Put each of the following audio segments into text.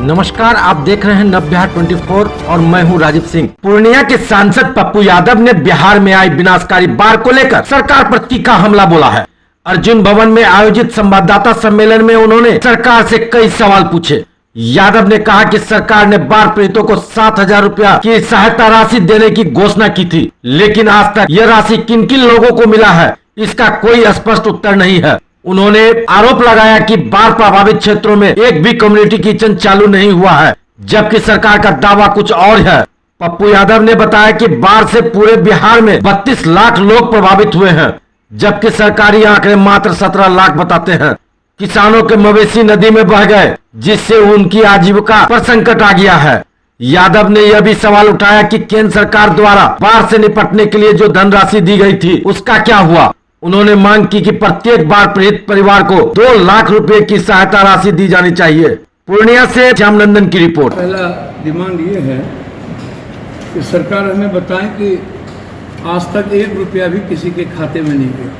नमस्कार, आप देख रहे हैं नवबिहार 24 और मैं हूं राजीव सिंह। पूर्णिया के सांसद पप्पू यादव ने बिहार में आई विनाशकारी बाढ़ को लेकर सरकार पर तीखा हमला बोला है। अर्जुन भवन में आयोजित संवाददाता सम्मेलन में उन्होंने सरकार से कई सवाल पूछे। यादव ने कहा कि सरकार ने बाढ़ पीड़ितों को 7,000 रुपया की सहायता राशि देने की घोषणा की थी, लेकिन आज तक यह राशि किन किन लोगों को मिला है, इसका कोई स्पष्ट उत्तर नहीं है। उन्होंने आरोप लगाया कि बाढ़ प्रभावित क्षेत्रों में एक भी कम्युनिटी किचन चालू नहीं हुआ है, जबकि सरकार का दावा कुछ और है। पप्पू यादव ने बताया कि बाढ़ से पूरे बिहार में 32 लाख लोग प्रभावित हुए हैं, जबकि सरकारी आंकड़े मात्र 17 लाख बताते हैं। किसानों के मवेशी नदी में बह गए, जिससे उनकी आजीविका पर संकट आ गया है। यादव ने यह भी सवाल उठाया कि केंद्र सरकार द्वारा बाढ़ से निपटने के लिए जो धनराशि दी गई थी, उसका क्या हुआ। उन्होंने मांग की कि प्रत्येक बाढ़ पीड़ित परिवार को 2 लाख रुपए की सहायता राशि दी जानी चाहिए। पूर्णिया से श्यामनंदन की रिपोर्ट। पहला डिमांड ये है कि सरकार हमें बताएं कि आज तक 1 रुपया भी किसी के खाते में नहीं गया।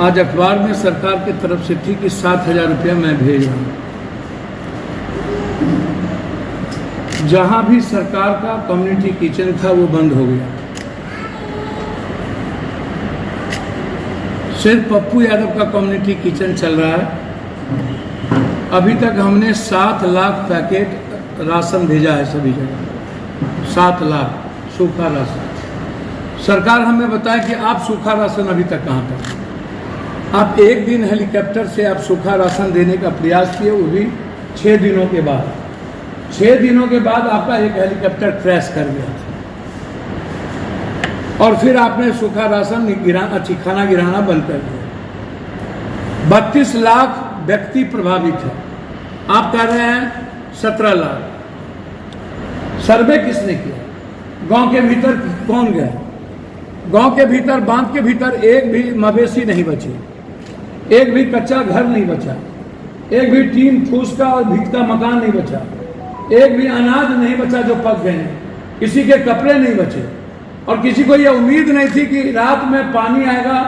आज अखबार में सरकार की तरफ से थी कि 7,000 रुपया मैं भेज रहा हूँ। जहाँ भी सरकार का कम्युनिटी किचन था वो बंद हो गया। सिर्फ पप्पू यादव का कम्युनिटी किचन चल रहा है। अभी तक हमने 7 लाख पैकेट राशन भेजा है सभी जगह। 7 लाख सूखा राशन। सरकार हमें बताए कि आप सूखा राशन अभी तक कहाँ तक। आप एक दिन हेलीकॉप्टर से आप सूखा राशन देने का प्रयास किए, वो भी 6 दिनों के बाद। 6 दिनों के बाद आपका एक हेलीकॉप्टर क्रैश कर गया था और फिर आपने सूखा राशन खाना गिराना बंद कर दिया। 32 लाख व्यक्ति प्रभावित है। आप कह रहे हैं 17 लाख। सर्वे किसने किया? गांव के भीतर कौन गया? गांव के भीतर, बांध के भीतर एक भी मवेशी नहीं बचे, एक भी कच्चा घर नहीं बचा, एक भी टीन फूस का और भीत का मकान नहीं बचा, एक भी अनाज नहीं बचा जो पक गए, किसी के कपड़े नहीं बचे। और किसी को यह उम्मीद नहीं थी कि रात में पानी आएगा।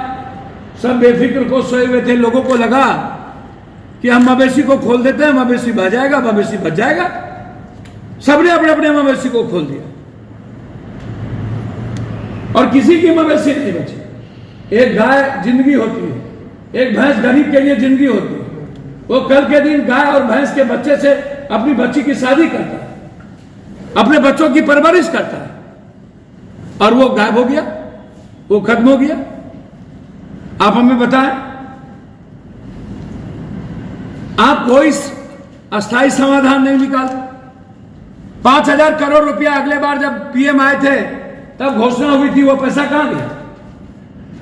सब बेफिक्र को सोए हुए थे। लोगों को लगा कि हम मवेशी को खोल देते हैं, मवेशी बच जाएगा, मवेशी बच जाएगा। सबने अपने अपने मवेशी को खोल दिया और किसी की मवेशी नहीं बची। एक गाय जिंदगी होती है, एक भैंस गरीब के लिए जिंदगी होती है। वो कल के दिन गाय और भैंस के बच्चे से अपनी बच्ची की शादी करता है, अपने बच्चों की परवरिश करता है, और वो गायब हो गया, वो खत्म हो गया। आप हमें बताएं, आप कोई अस्थायी समाधान नहीं निकालते। 5,000 करोड़ रुपया अगले बार जब पीएम आए थे तब घोषणा हुई थी, वो पैसा कहां गया?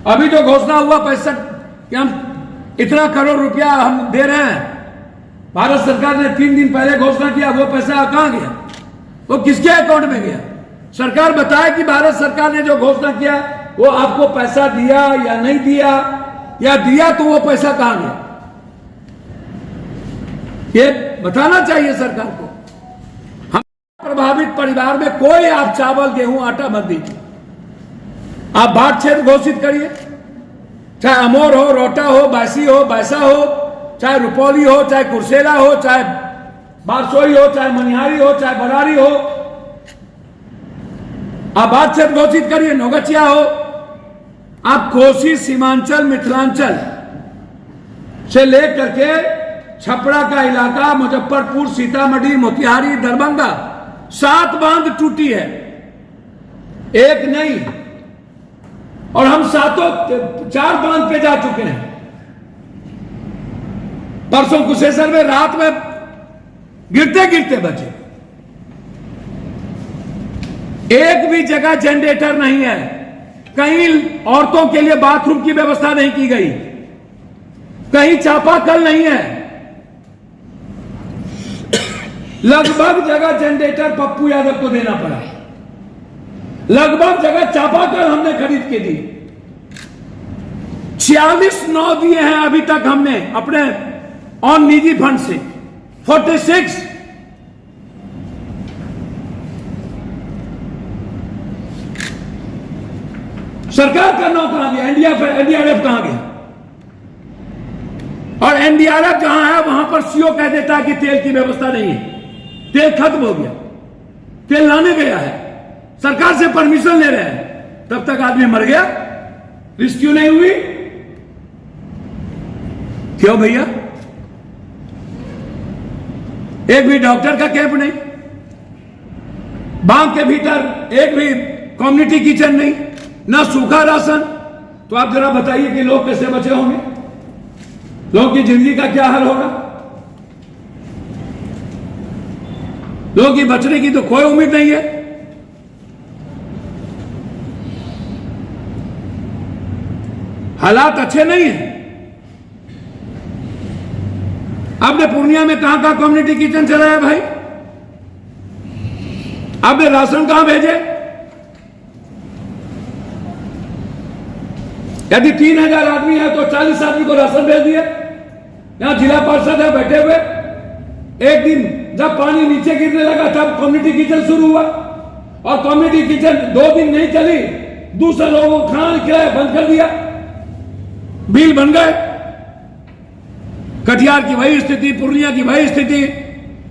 अभी जो घोषणा हुआ पैसा कि हम इतना करोड़ रुपया हम दे रहे हैं, भारत सरकार ने 3 दिन पहले घोषणा किया, वो पैसा कहां गया? वो किसके अकाउंट में गया? सरकार बताए कि भारत सरकार ने जो घोषणा किया वो आपको पैसा दिया या नहीं दिया, या दिया तो वो पैसा कहां गया? ये बताना चाहिए सरकार को। हम प्रभावित परिवार में कोई आप चावल गेहूं आटा मत दीजिए। आप बाढ़ क्षेत्र घोषित करिए, चाहे अमोर हो, रोटा हो, बासी हो, बैसा हो, चाहे रुपौली हो, चाहे कुर्सेला हो, चाहे बारसोई हो, चाहे मनिहारी हो, चाहे बरारी हो। आप बात से घोषित करिए, नौगछिया हो। आप कोसी, सीमांचल, मिथिलांचल से लेकर के छपरा का इलाका, मुजफ्फरपुर, सीतामढ़ी, मोतिहारी, दरभंगा, 7 बांध टूटी है, एक नहीं। और हम 4 बांध पे जा चुके हैं। परसों कुशेश्वर में रात में गिरते गिरते बचे। एक भी जगह जनरेटर नहीं है, कहीं औरतों के लिए बाथरूम की व्यवस्था नहीं की गई, कहीं चापाकल नहीं है। लगभग जगह जनरेटर पप्पू यादव को देना पड़ा, लगभग जगह चापाकल हमने खरीद के दी। 46 9 दिए हैं अभी तक हमने अपने ऑन निजी फंड से। 46 सरकार का नाम कहां गया? एनडीआरएफ कहां गया? और एनडीआरएफ जहां है वहां पर सीओ कह देता है कि तेल की व्यवस्था नहीं है। तेल खत्म हो गया, तेल लाने गया है, सरकार से परमिशन ले रहे हैं, तब तक आदमी मर गया, रेस्क्यू नहीं हुई। क्यों भैया? एक भी डॉक्टर का कैंप नहीं, बांध के भीतर एक भी कम्युनिटी किचन नहीं, ना सूखा राशन। तो आप जरा बताइए कि लोग कैसे बचे होंगे, लोगों की जिंदगी का क्या हाल होगा? लोगों की बचने की तो कोई उम्मीद नहीं है। हालात अच्छे नहीं है। आपने पूर्णिया में कहां कहां कम्युनिटी किचन चलाया भाई? आपने राशन कहां भेजे? यदि 3000 आदमी है तो 40 आदमी को राशन भेज दिए। यहां जिला पार्षद है बैठे हुए। एक दिन जब पानी नीचे गिरने लगा तब कम्युनिटी किचन शुरू हुआ, और कम्युनिटी किचन 2 दिन नहीं चली, दूसरे लोगों को खाना खिलाया, बंद कर दिया, बिल बन गए। कटिहार की वही स्थिति, पूर्णिया की वही स्थिति,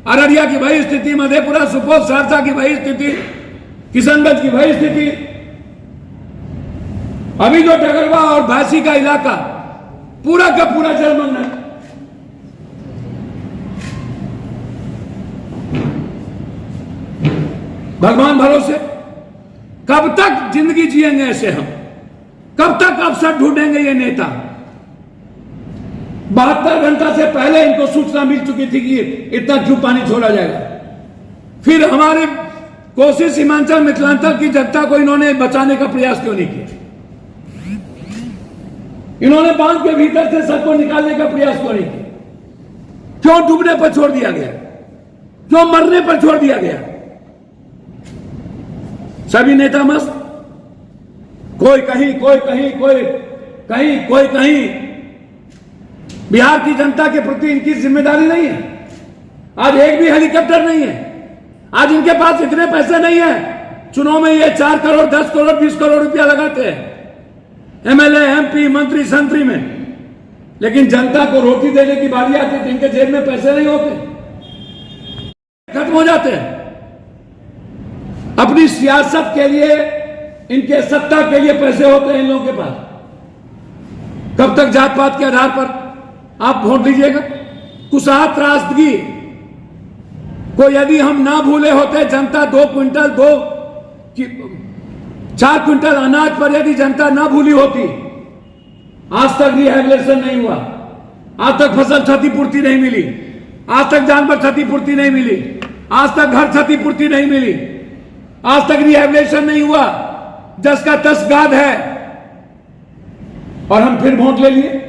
अररिया की वही स्थिति, मधेपुरा, सुपौल, सहरसा की वही स्थिति, किशनगंज की वही स्थिति। अभी जो डगरवा और भासी का इलाका पूरा का पूरा जलमग्न है। भगवान भरोसे कब तक जिंदगी जिएंगे ऐसे हम? कब तक अवसर ढूंढेंगे ये नेता? 72 घंटा से पहले इनको सूचना मिल चुकी थी कि इतना क्यों पानी छोड़ा जाएगा। फिर हमारे कोसी, सीमांचल, मिथिलांचल की जनता को इन्होंने बचाने का प्रयास क्यों नहीं किया? इन्होंने बांध के भीतर से सबको निकालने का प्रयास क्यों नहीं किया? क्यों डूबने पर छोड़ दिया गया? क्यों मरने पर छोड़ दिया गया? सभी नेता मस्त, कोई कहीं, कोई कहीं, कोई कहीं, कोई कहीं। बिहार की जनता के प्रति इनकी जिम्मेदारी नहीं है। आज एक भी हेलीकॉप्टर नहीं है। आज इनके पास इतने पैसे नहीं है। चुनाव में ये 4 करोड़, 10 करोड़, 20 करोड़ रुपया लगाते हैं एमएलए, एमपी, मंत्री, संतरी में, लेकिन जनता को रोटी देने की बारी आती है इनके जेब में पैसे नहीं होते, खत्म हो जाते हैं। अपनी सियासत के लिए, इनके सत्ता के लिए पैसे होते हैं इन लोगों के पास। कब तक जात पात के आधार पर आप वोट दीजिएगा? कुशाह त्रासदगी को यदि हम ना भूले होते, जनता 2 क्विंटल 4 क्विंटल अनाज पर यदि जनता ना भूली होती, आज तक रिहैबिलिटेशन नहीं हुआ, आज तक फसल क्षतिपूर्ति नहीं मिली, आज तक जानवर क्षतिपूर्ति नहीं मिली, आज तक घर क्षतिपूर्ति नहीं मिली, आज तक रिहैबिलिटेशन नहीं हुआ, 10 का 10 गाद है, और हम फिर वोट ले लिए।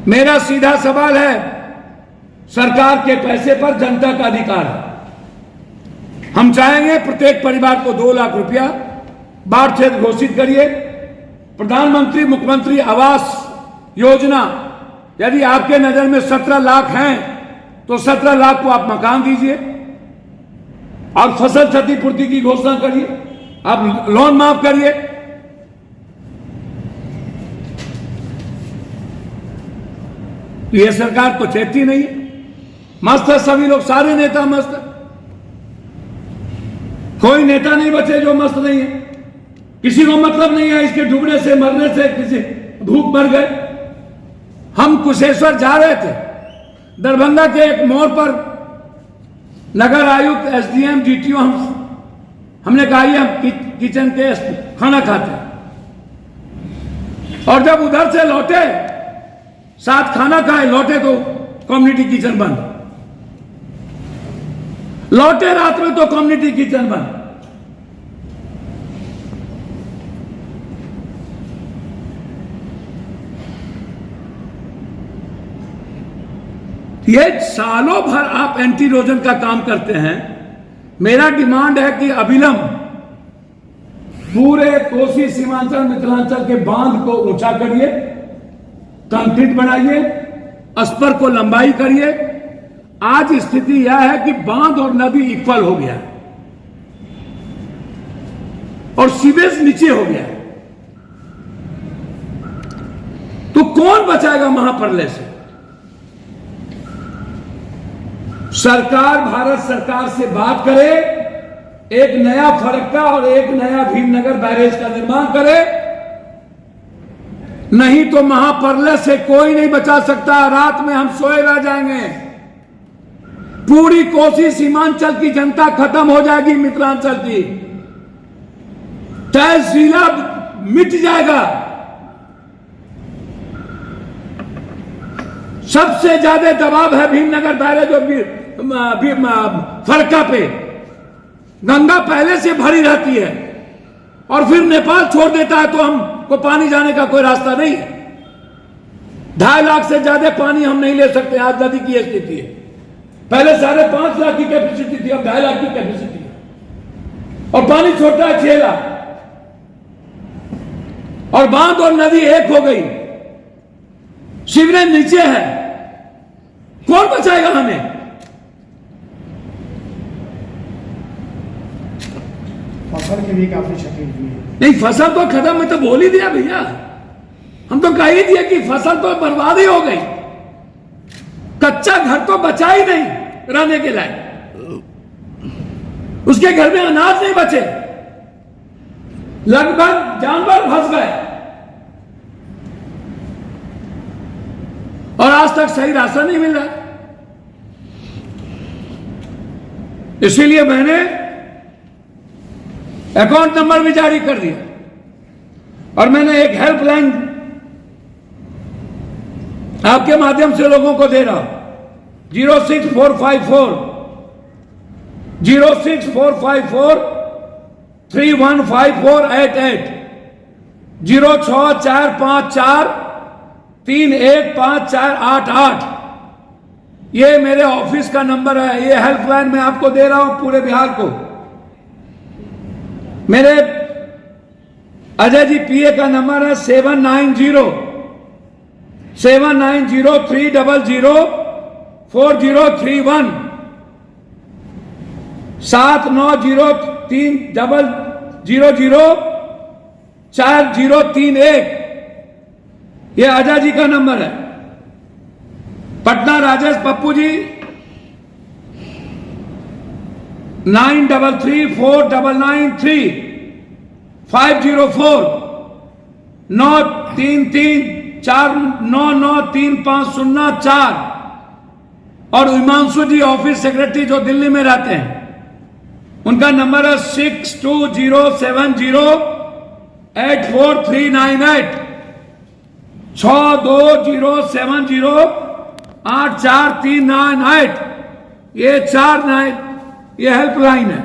मेरा सीधा सवाल है, सरकार के पैसे पर जनता का अधिकार है। हम चाहेंगे प्रत्येक परिवार को 2 लाख रुपया बाढ़ क्षेत्र घोषित करिए। प्रधानमंत्री मुख्यमंत्री आवास योजना, यदि आपके नजर में 17 लाख हैं तो 17 लाख को आप मकान दीजिए। आप फसल क्षतिपूर्ति की घोषणा करिए, आप लोन माफ करिए। ये सरकार तो चेतती नहीं है। मस्त है सभी लोग, सारे नेता मस्त है। कोई नेता नहीं बचे जो मस्त नहीं है। किसी को मतलब नहीं है इसके डूबने से, मरने से, किसी भूख मर गए। हम कुशेश्वर जा रहे थे, दरभंगा के एक मोड़ पर नगर आयुक्त, एसडीएम, डीटीओ, हमने कहा ये हम किचन के खाना खाते हैं। और जब उधर से लौटे, साथ खाना खाए, लौटे तो कम्युनिटी किचन बंद। लौटे रात में तो कम्युनिटी किचन बंद। ये सालों भर आप एंटी इरोजन का काम करते हैं। मेरा डिमांड है कि अविलंब पूरे कोसी, सीमांचल, मिथिलांचल के बांध को ऊंचा करिए, कंक्रीट बनाइए, अस्पर को लंबाई करिए। आज स्थिति यह है कि बांध और नदी इक्वल हो गया और सीवेज नीचे हो गया, तो कौन बचाएगा महाप्रलय से? सरकार भारत सरकार से बात करे, एक नया फरक्का और एक नया भीमनगर बैरेज का निर्माण करे, नहीं तो महाप्रलय से कोई नहीं बचा सकता। रात में हम सोए रह जाएंगे। पूरी कोसी सीमांचल की जनता खत्म हो जाएगी, मिथिलांचल की तहसीला मिट जाएगा। सबसे ज्यादा दबाव है भीमनगर बैरेज और फरक्का पे। गंगा पहले से भरी रहती है और फिर नेपाल छोड़ देता है तो हमको पानी जाने का कोई रास्ता नहीं है। 2.5 लाख से ज्यादा पानी हम नहीं ले सकते। आज नदी की स्थिति है, पहले 5.5 लाख की कैपेसिटी थी, अब 2.5 लाख की कैपेसिटी है और पानी छोटा है 6 लाख। और बांध और नदी एक हो गई, सीवरेज नीचे है, कौन बचाएगा हमें? फसल की भी काफी क्षति हुई है। नहीं, फसल तो खत्म, मैं तो बोल ही दिया भैया, हम तो कह ही दिया कि फसल तो बर्बाद ही हो गई। कच्चा घर तो बचा ही नहीं रहने के लायक, उसके घर में अनाज नहीं बचे, लगभग जानवर फंस गए और आज तक सही राशन नहीं मिल रहा। इसीलिए मैंने अकाउंट नंबर भी जारी कर दिया और मैंने एक हेल्पलाइन आपके माध्यम से लोगों को दे रहा हूं। 06454 315488 06454 315488। ये मेरे ऑफिस का नंबर है। ये हेल्पलाइन मैं आपको दे रहा हूं पूरे बिहार को। मेरे अजय जी पीए का नंबर है 7903004031 7903004031। ये अजय जी का नंबर है। पटना राजेश पप्पू जी 9334993504 93349935004। और हिमांशु जी ऑफिस सेक्रेटरी जो दिल्ली में रहते हैं, उनका नंबर है 6207084398 6207084398। ये हेल्पलाइन है।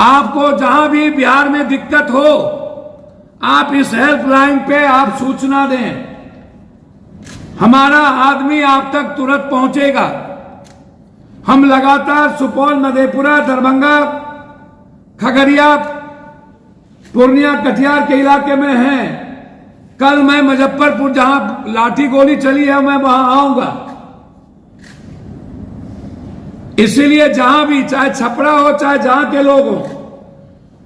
आपको जहां भी बिहार में दिक्कत हो, आप इस हेल्पलाइन पे आप सूचना दें, हमारा आदमी आप तक तुरंत पहुंचेगा। हम लगातार सुपौल, मधेपुरा, दरभंगा, खगड़िया, पूर्णिया, कटिहार के इलाके में हैं। कल मैं मुजफ्फरपुर, जहां लाठी गोली चली है, मैं वहां आऊंगा। इसीलिए जहां भी, चाहे छपरा हो चाहे जहां के लोग हो,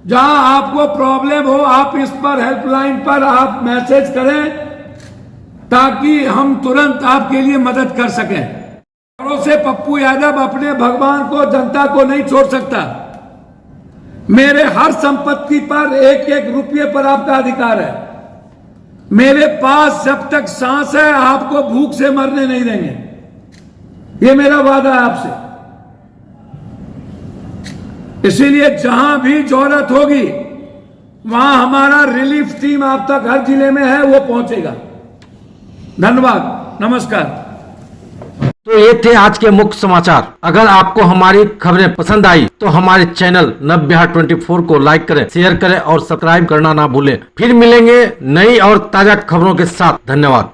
जहां आपको प्रॉब्लम हो, आप इस पर हेल्पलाइन पर आप मैसेज करें ताकि हम तुरंत आपके लिए मदद कर सकें। से पप्पू यादव अपने भगवान को, जनता को नहीं छोड़ सकता। मेरे हर संपत्ति पर 1-1 रुपये पर आपका अधिकार है। मेरे पास जब तक सांस है आपको भूख से मरने नहीं देंगे, ये मेरा वादा है आपसे। इसीलिए जहां भी जरूरत होगी वहां हमारा रिलीफ टीम आप तक हर जिले में है, वो पहुंचेगा। धन्यवाद, नमस्कार। तो ये थे आज के मुख्य समाचार। अगर आपको हमारी खबरें पसंद आई तो हमारे चैनल नवबिहार 24 को लाइक करें, शेयर करें और सब्सक्राइब करना ना भूलें। फिर मिलेंगे नई और ताजा खबरों के साथ। धन्यवाद।